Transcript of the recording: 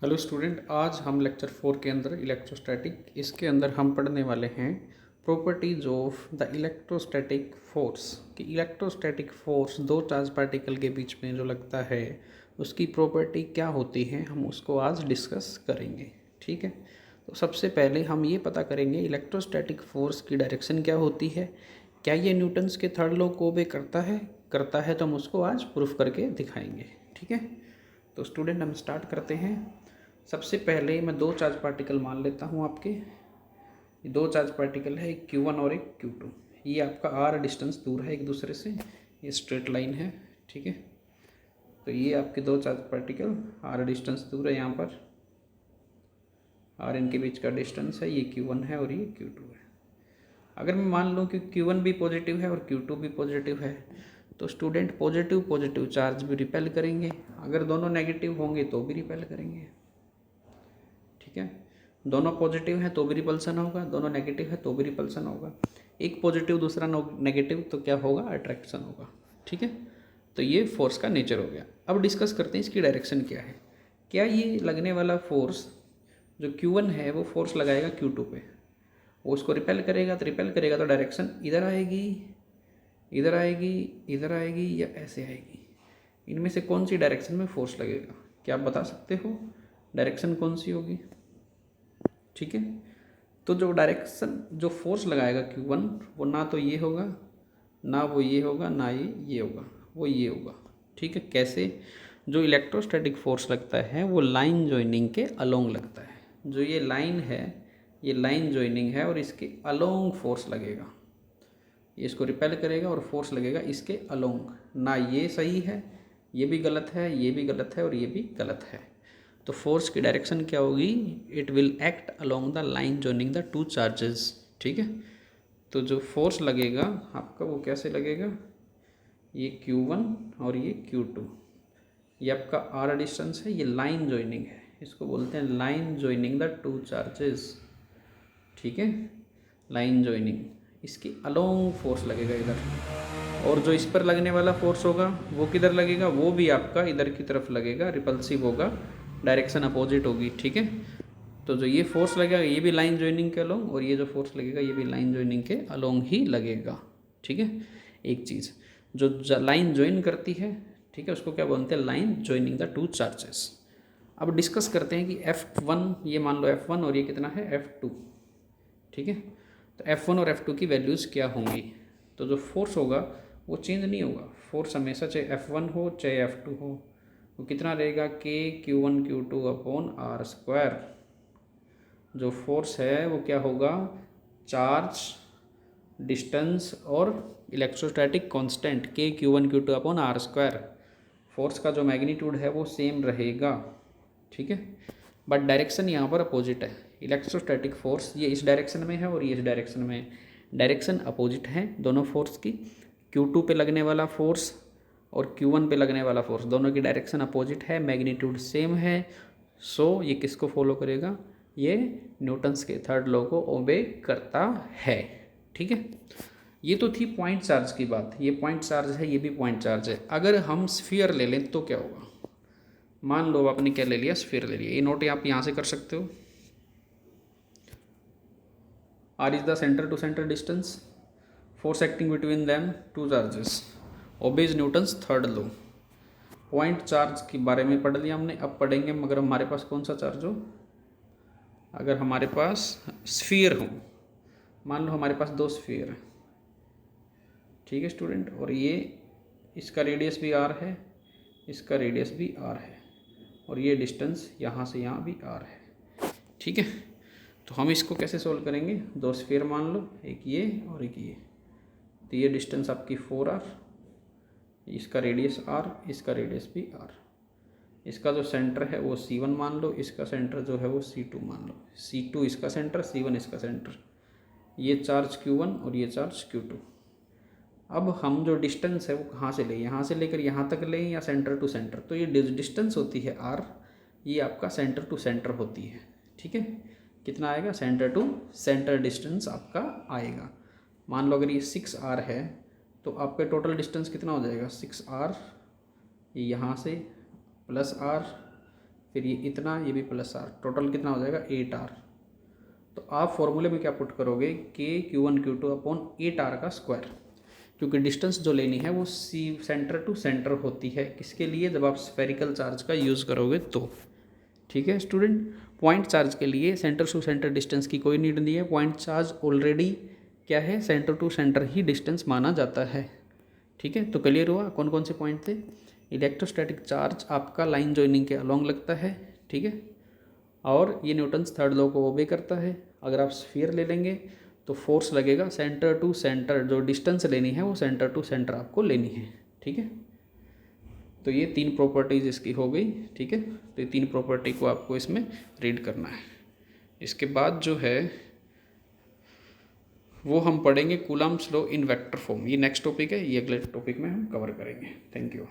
Hello student, आज हम lecture 4 के अंदर इलेक्ट्रोस्टैटिक इसके अंदर हम पढ़ने वाले हैं properties of the electrostatic force कि इलेक्ट्रोस्टैटिक फोर्स दो चार्ज पार्टिकल के बीच में जो लगता है उसकी प्रॉपर्टी क्या होती है, हम उसको आज डिस्कस करेंगे। ठीक है, तो सबसे पहले हम ये पता करेंगे इलेक्ट्रोस्टैटिक फोर्स की डायरेक्शन क्या होती है, क्या ये न्यूटन्स के थर्ड लॉ को ओबे करता है तो हम उसको आज प्रूफ करके दिखाएंगे। ठीक है, तो स्टूडेंट हम स्टार्ट करते हैं। सबसे पहले मैं दो चार्ज पार्टिकल मान लेता हूँ आपके। ये दो चार्ज पार्टिकल है, एक Q1 और एक Q2। ये आपका R डिस्टेंस दूर है एक दूसरे से, ये स्ट्रेट लाइन है। ठीक है, तो ये आपके दो चार्ज पार्टिकल R डिस्टेंस दूर है, यहाँ पर R इनके बीच का डिस्टेंस है, ये Q1 है और ये Q2 है। अगर मैं मान लूँ कि Q1 भी पॉजिटिव है और Q2 भी पॉजिटिव है तो स्टूडेंट पॉजिटिव पॉजिटिव चार्ज भी रिपेल करेंगे, अगर दोनों नेगेटिव होंगे तो भी रिपेल करेंगे। ठीक है, दोनों पॉजिटिव हैं तो भी रिपल्सन होगा, दोनों नेगेटिव है तो भी रिपल्सन होगा। एक पॉजिटिव दूसरा नेगेटिव तो क्या होगा, अट्रैक्शन होगा। ठीक है, तो ये फोर्स का नेचर हो गया। अब डिस्कस करते हैं इसकी डायरेक्शन क्या है। क्या ये लगने वाला फोर्स जो Q1 है वो फोर्स लगाएगा Q2 पे, वो उसको रिपेल करेगा तो डायरेक्शन इधर आएगी, इधर आएगी, इधर आएगी या ऐसे आएगी। इनमें से कौन सी डायरेक्शन में फोर्स लगेगा, क्या आप बता सकते हो डायरेक्शन कौन सी होगी? ठीक है, तो जो डायरेक्शन जो फोर्स लगाएगा Q1 वो ना तो ये होगा, ना वो ये होगा, ना ये होगा, वो ये होगा। ठीक है, कैसे? जो इलेक्ट्रोस्टैटिक फोर्स लगता है वो लाइन जॉइनिंग के अलोंग लगता है। जो ये लाइन है ये लाइन जॉइनिंग है और इसके अलोंग फोर्स लगेगा, ये इसको रिपेल करेगा और फोर्स लगेगा इसके अलोंग। ना ये सही है, ये भी गलत है, ये भी गलत है और ये भी गलत है। तो फोर्स की डायरेक्शन क्या होगी? It will act along the line joining the two charges. ठीक है, तो जो फोर्स लगेगा आपका वो कैसे लगेगा? ये Q1 और ये Q2, ये आपका R डिस्टेंस है, ये लाइन जॉइनिंग है, इसको बोलते हैं line joining the two charges. ठीक है, लाइन जॉइनिंग, इसकी अलोंग फोर्स लगेगा इधर, और जो इस पर लगने वाला फोर्स होगा वो किधर लगेगा? वो भी आपका इधर की तरफ लगेगा, रिपल्सिव होगा, डायरेक्शन अपोजिट होगी। ठीक है, तो जो ये फोर्स लगेगा ये भी लाइन जॉइनिंग के अलोंग, और ये जो फोर्स लगेगा ये भी लाइन जॉइनिंग के अलोंग ही लगेगा। ठीक है, एक चीज़ जो लाइन जॉइन करती है, ठीक है, उसको क्या बोलते हैं? Line joining the two charges. अब डिस्कस करते हैं कि F1, ये मान लो F1 और ये कितना है F2। ठीक है, तो F1 और F2 की वैल्यूज़ क्या होंगी? तो जो फोर्स होगा वो चेंज नहीं होगा, फोर्स हमेशा चाहे F1 हो चाहे F2 हो, वो कितना रहेगा? K Q1 Q2 upon R square. जो फोर्स है वो क्या होगा? चार्ज, डिस्टेंस और electrostatic constant K Q1 Q2 upon R square. Force का जो मैग्नीट्यूड है वो सेम रहेगा। ठीक है, बट डायरेक्शन यहाँ पर अपोजिट है। इलेक्ट्रोस्टैटिक फोर्स ये इस डायरेक्शन में है और ये इस डायरेक्शन में है, डायरेक्शन अपोजिट है दोनों फोर्स की। Q2 पे लगने वाला फोर्स और Q1 पे लगने वाला फोर्स, दोनों की डायरेक्शन अपोजिट है, मैग्नीट्यूड सेम है। सो ये किसको फॉलो करेगा? ये न्यूटन्स के थर्ड लॉ को ओबे करता है। ठीक है, ये तो थी पॉइंट चार्ज की बात, ये पॉइंट चार्ज है, ये भी पॉइंट चार्ज है। अगर हम स्फीयर ले लें तो क्या होगा? मान लो आपने क्या ले लिया? स्फीयर ले लिया। ये नोट आप यहाँ से कर सकते हो। R is the center to center distance, force acting between them two charges, obeys Newton's third law। Point charge के बारे में पढ़ लिया हमने, अब पढ़ेंगे मगर हमारे पास कौन सा चार्ज हो। अगर हमारे पास स्फीयर हो, मान लो हमारे पास दो स्फीयर है, ठीक है स्टूडेंट, और ये इसका रेडियस भी R है, इसका रेडियस भी R है, और ये डिस्टेंस यहाँ से यहाँ भी R है। ठीक है, तो हम इसको कैसे सोल्व करेंगे? दो स्फीयर मान लो, एक ये और एक ये, तो ये डिस्टेंस आपकी 4R, इसका रेडियस R, इसका रेडियस भी R, इसका जो सेंटर है वो C1 मान लो, इसका सेंटर जो है वो C2 मान लो, C2 इसका सेंटर, C1 इसका सेंटर, ये चार्ज Q1 और ये चार्ज Q2। अब हम जो डिस्टेंस है वो कहाँ से लें? यहाँ से लेकर यहाँ तक लें या सेंटर टू सेंटर? तो ये डिस्टेंस होती है R, ये आपका सेंटर टू सेंटर होती है। ठीक है, कितना आएगा? सेंटर टू सेंटर डिस्टेंस आपका आएगा। मान लो अगर ये 6R है तो आपका टोटल डिस्टेंस कितना हो जाएगा? 6R यहाँ से प्लस R, फिर ये इतना, ये भी प्लस आर, टोटल कितना हो जाएगा 8r। तो आप फॉर्मूले में क्या पुट करोगे, KQ1Q2 अपॉन 8r का स्क्वायर, क्योंकि डिस्टेंस जो लेनी है वो सेंटर टू सेंटर होती है। किसके लिए, जब आप स्फेरिकल चार्ज का यूज़ करोगे तो। ठीक है स्टूडेंट, पॉइंट चार्ज के लिए सेंटर टू सेंटर डिस्टेंस की कोई नीड नहीं है। पॉइंट चार्ज ऑलरेडी क्या है, सेंटर टू सेंटर ही डिस्टेंस माना जाता है। ठीक है, तो क्लियर हुआ कौन कौन से पॉइंट थे। इलेक्ट्रोस्टैटिक चार्ज आपका लाइन जॉइनिंग के अलोंग लगता है। ठीक है, और ये न्यूटन्स थर्ड लॉ को ओबे करता है। अगर आप स्फीयर ले लेंगे तो फोर्स लगेगा सेंटर टू सेंटर, जो डिस्टेंस लेनी है वो सेंटर टू सेंटर आपको लेनी है। ठीक है, तो ये 3 प्रॉपर्टीज़ इसकी हो गई। ठीक है, तो ये 3 प्रॉपर्टी को आपको इसमें रीड करना है। इसके बाद जो है वो हम पढ़ेंगे Coulomb's law in vector form. ये नेक्स्ट टॉपिक है, ये अगले टॉपिक में हम कवर करेंगे। Thank you.